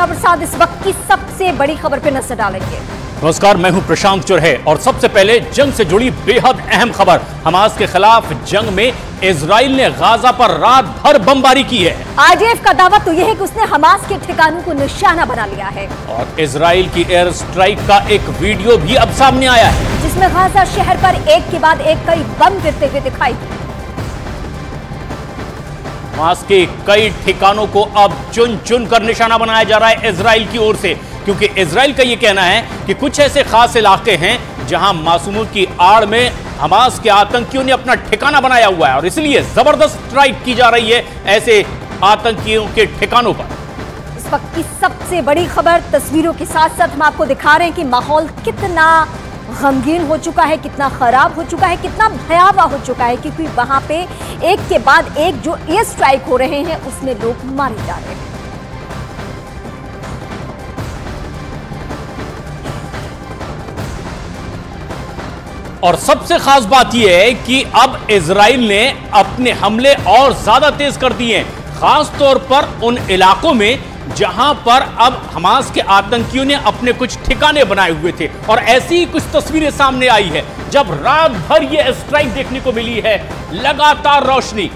प्रसाद इस वक्त की सबसे बड़ी खबर पे नजर डालेंगे। नमस्कार, मैं हूं प्रशांत चुरहे और सबसे पहले जंग से जुड़ी बेहद अहम खबर। हमास के खिलाफ जंग में इजराइल ने गाजा पर रात भर बमबारी की है। आईडीएफ का दावा तो यह है कि उसने हमास के ठिकानों को निशाना बना लिया है और इजराइल की एयर स्ट्राइक का एक वीडियो भी अब सामने आया है, जिसमें गाजा शहर पर एक के बाद एक कई बम गिरते हुए दिखाई दिए। हमास के कई ठिकानों को अब चुन चुन कर निशाना बनाया जा रहा है इजराइल की ओर से, क्योंकि इजराइल का यह कहना है कि कुछ ऐसे खास इलाके हैं जहां मासूमों की आड़ में हमास के आतंकियों ने अपना ठिकाना बनाया हुआ है और इसलिए जबरदस्त स्ट्राइक की जा रही है ऐसे आतंकियों के ठिकानों पर। इस वक्त की सबसे बड़ी खबर तस्वीरों के साथ साथ हम आपको दिखा रहे हैं कि माहौल कितना गमगीन हो चुका है, कितना खराब हो चुका है, कितना भयावह हो चुका है, क्योंकि वहां पे एक के बाद एक जो एयर स्ट्राइक हो रहे हैं उसमें लोग मारे जा रहे हैं। और सबसे खास बात यह है कि अब इजराइल ने अपने हमले और ज्यादा तेज कर दिए हैं, खास तौर पर उन इलाकों में जहां पर अब हमास के आतंकियों ने अपने कुछ ठिकाने बनाए हुए थे। और ऐसी ही कुछ तस्वीरें सामने आई है जब रात भर यह स्ट्राइक देखने को मिली है, लगातार रोशनी,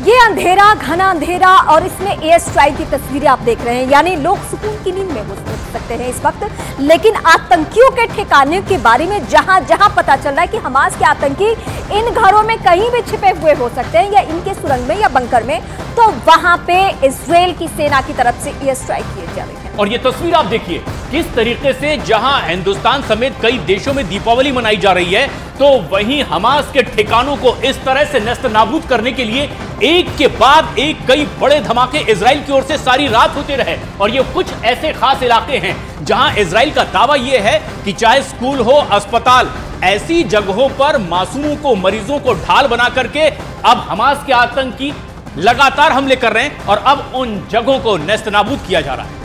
ये अंधेरा, घना अंधेरा, और इसमें एयर स्ट्राइक की तस्वीरें आप देख रहे हैं, यानी लोग सुकून की नींद में हो सकते हैं इस वक्त। लेकिन आतंकियों के ठिकाने के बारे में जहां जहां पता चल रहा है कि हमास के आतंकी इन घरों में कहीं भी छिपे हुए हो सकते हैं या इनके सुरंग में या बंकर में, तो वहां पे इजराइल की सेना की तरफ से एयर स्ट्राइक किए जा रहे हैं। और ये तस्वीर आप देखिए किस तरीके से जहां हिंदुस्तान समेत कई देशों में दीपावली मनाई जा रही है, तो वहीं हमास के ठिकानों को इस तरह से नस्त नाबूद करने के लिए एक के बाद एक कई बड़े धमाके इजराइल की ओर से सारी रात होते रहे। और ये कुछ ऐसे खास इलाके हैं जहां इजराइल का दावा यह है कि चाहे स्कूल हो, अस्पताल, ऐसी जगहों पर मासूमों को, मरीजों को ढाल बना करके अब हमास के आतंकी लगातार हमले कर रहे हैं और अब उन जगहों को नेस्त नाबूद किया जा रहा है।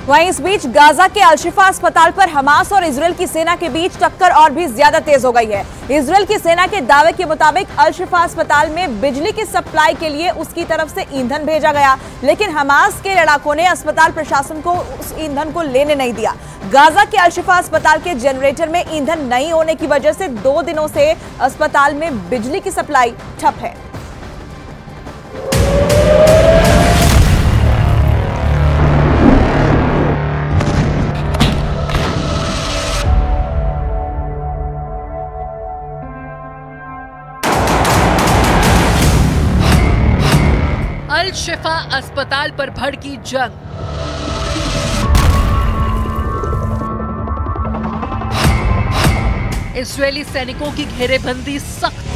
वहीं इस बीच गाजा के अल-शिफा अस्पताल पर हमास और इजराइल की सेना के बीच टक्कर और भी ज्यादा तेज हो गई है। इजराइल की सेना के दावे के मुताबिक अल-शिफा अस्पताल में बिजली की सप्लाई के लिए उसकी तरफ से ईंधन भेजा गया, लेकिन हमास के लड़ाकों ने अस्पताल प्रशासन को उस ईंधन को लेने नहीं दिया। गाजा के अल-शिफा अस्पताल के जनरेटर में ईंधन नहीं होने की वजह से 2 दिनों से अस्पताल में बिजली की सप्लाई ठप है। अल-शिफा अस्पताल पर भड़की जंग। इजरायली सैनिकों की घेरेबंदी सख्त।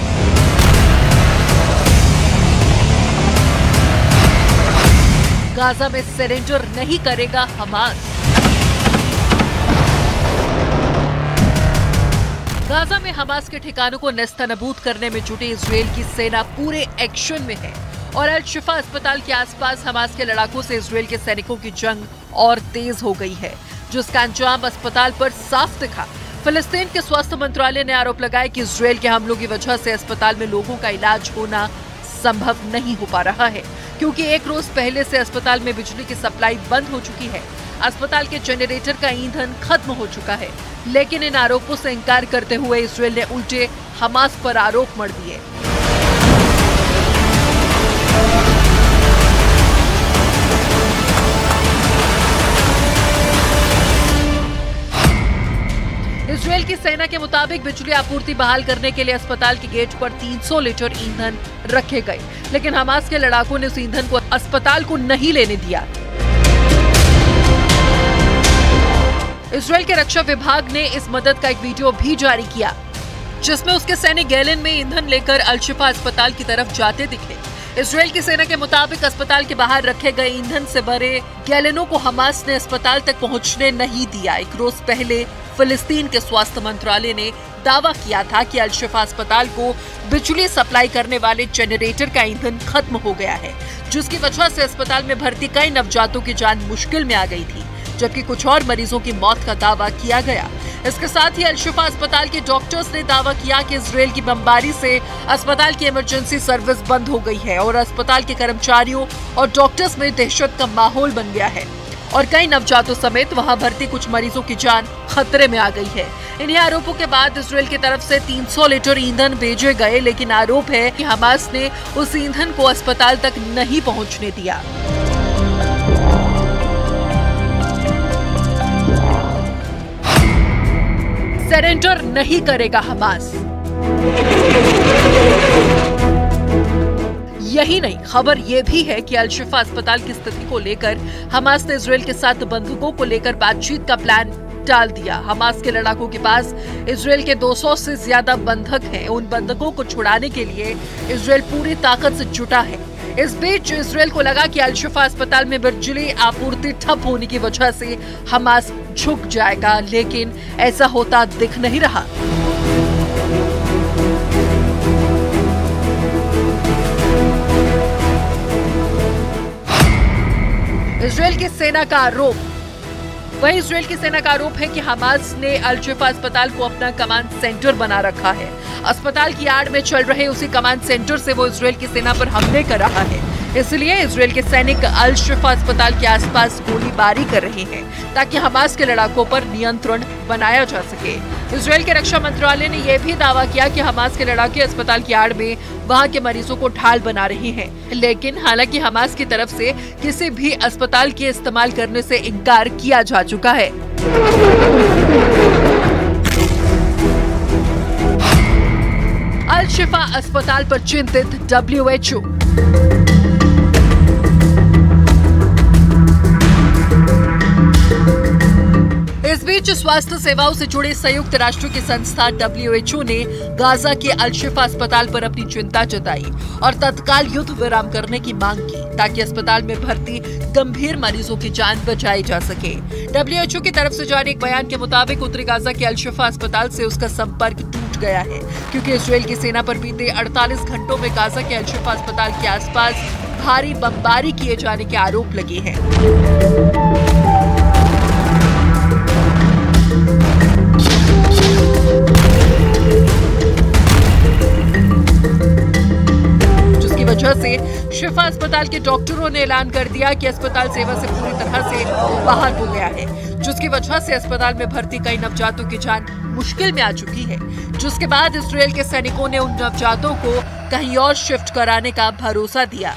गाजा में सरेंडर नहीं करेगा हमास। गाजा में हमास के ठिकानों को नेस्तनाबूद करने में जुटी इजरायल की सेना पूरे एक्शन में है और अल-शिफा अस्पताल के आसपास हमास के लड़ाकों से इजरायल के सैनिकों की जंग और तेज हो गई है, जिसका अंजाम अस्पताल पर साफ दिखा। फिलिस्तीन के स्वास्थ्य मंत्रालय ने आरोप लगाया कि इजरायल के हमलों की वजह से अस्पताल में लोगों का इलाज होना संभव नहीं हो पा रहा है, क्योंकि 1 रोज पहले से अस्पताल में बिजली की सप्लाई बंद हो चुकी है। अस्पताल के जनरेटर का ईंधन खत्म हो चुका है, लेकिन इन आरोपों से इंकार करते हुए इजरायल ने उल्टे हमास पर आरोप मढ़ दिए। इजरायल की सेना के मुताबिक बिजली आपूर्ति बहाल करने के लिए अस्पताल के गेट पर 300 लीटर ईंधन रखे गए, लेकिन हमास के लड़ाकों ने उस ईंधन को अस्पताल को नहीं लेने दिया। इजरायल के रक्षा विभाग ने इस मदद का एक वीडियो भी जारी किया, जिसमें उसके सैनिक गैलन में ईंधन लेकर अल-शिफा अस्पताल की तरफ जाते दिखे। इजरायल की सेना के मुताबिक अस्पताल के बाहर रखे गए ईंधन से भरे गैलनों को हमास ने अस्पताल तक पहुंचने नहीं दिया। 1 रोज पहले फिलिस्तीन के स्वास्थ्य मंत्रालय ने दावा किया था कि अल-शिफा अस्पताल को बिजली सप्लाई करने वाले जनरेटर का ईंधन खत्म हो गया है, जिसकी वजह से अस्पताल में भर्ती कई नवजातों की जान मुश्किल में आ गई थी, जबकि कुछ और मरीजों की मौत का दावा किया गया। इसके साथ ही अल-शिफा अस्पताल के डॉक्टर्स ने दावा किया कि इजरायल की बमबारी से अस्पताल की इमरजेंसी सर्विस बंद हो गई है और अस्पताल के कर्मचारियों और डॉक्टर्स में दहशत का माहौल बन गया है और कई नवजातों समेत वहां भर्ती कुछ मरीजों की जान खतरे में आ गई है। इन्हीं आरोपों के बाद इजरायल की तरफ से 300 लीटर ईंधन भेजे गए, लेकिन आरोप है कि हमास ने उस ईंधन को अस्पताल तक नहीं पहुंचने दिया। सरेंडर नहीं करेगा हमास। यही नहीं, खबर यह भी है कि अल-शिफा अस्पताल की स्थिति को लेकर हमास ने इजरायल के साथ बंधकों को लेकर बातचीत का प्लान टाल दिया। हमास के लड़ाकों के पास इजरायल के 200 से ज्यादा बंधक हैं। उन बंधकों को छुड़ाने के लिए इजरायल पूरी ताकत से जुटा है। इस बीच इजरायल को लगा कि अल-शिफा अस्पताल में बिजली आपूर्ति ठप होने की वजह से हमास झुक जाएगा, लेकिन ऐसा होता दिख नहीं रहा। इजरायल की सेना का आरोप। वहीं इजरायल की सेना का आरोप है कि हमास ने अल-शिफा अस्पताल को अपना कमांड सेंटर बना रखा है। अस्पताल की आड़ में चल रहे उसी कमांड सेंटर से वो इजरायल की सेना पर हमले कर रहा है। इसलिए इजरायल के सैनिक अल-शिफा अस्पताल के आसपास गोलीबारी कर रहे हैं ताकि हमास के लड़ाकों पर नियंत्रण बनाया जा सके। इजरायल के रक्षा मंत्रालय ने यह भी दावा किया कि हमास के लड़ाके अस्पताल की आड़ में वहां के मरीजों को ढाल बना रहे हैं, लेकिन हालांकि हमास की तरफ से किसी भी अस्पताल के इस्तेमाल करने से इनकार किया जा चुका है। अल-शिफा अस्पताल पर चिंतित WHO। इस बीच स्वास्थ्य सेवाओं से जुड़े संयुक्त राष्ट्र की संस्था WHO ने गाजा के अल-शिफा अस्पताल पर अपनी चिंता जताई और तत्काल युद्ध विराम करने की मांग की ताकि अस्पताल में भर्ती गंभीर मरीजों की जान बचाई जा सके। WHO की तरफ से जारी एक बयान के मुताबिक उत्तरी गाजा के अल-शिफा अस्पताल से उसका संपर्क टूट गया है क्योंकि इजरायल की सेना पर बीते 48 घंटों में गाजा के अल-शिफा अस्पताल के आसपास भारी बमबारी किए जाने के आरोप लगे हैं। वजह से शिफा अस्पताल के डॉक्टरों ने ऐलान कर दिया कि अस्पताल सेवा से पूरी तरह से बाहर हो गया है, जिसकी वजह से अस्पताल में भर्ती कई नवजातों की जान मुश्किल में आ चुकी है। जिसके बाद इजरायल के सैनिकों ने उन नवजातों को कहीं और शिफ्ट कराने का भरोसा दिया।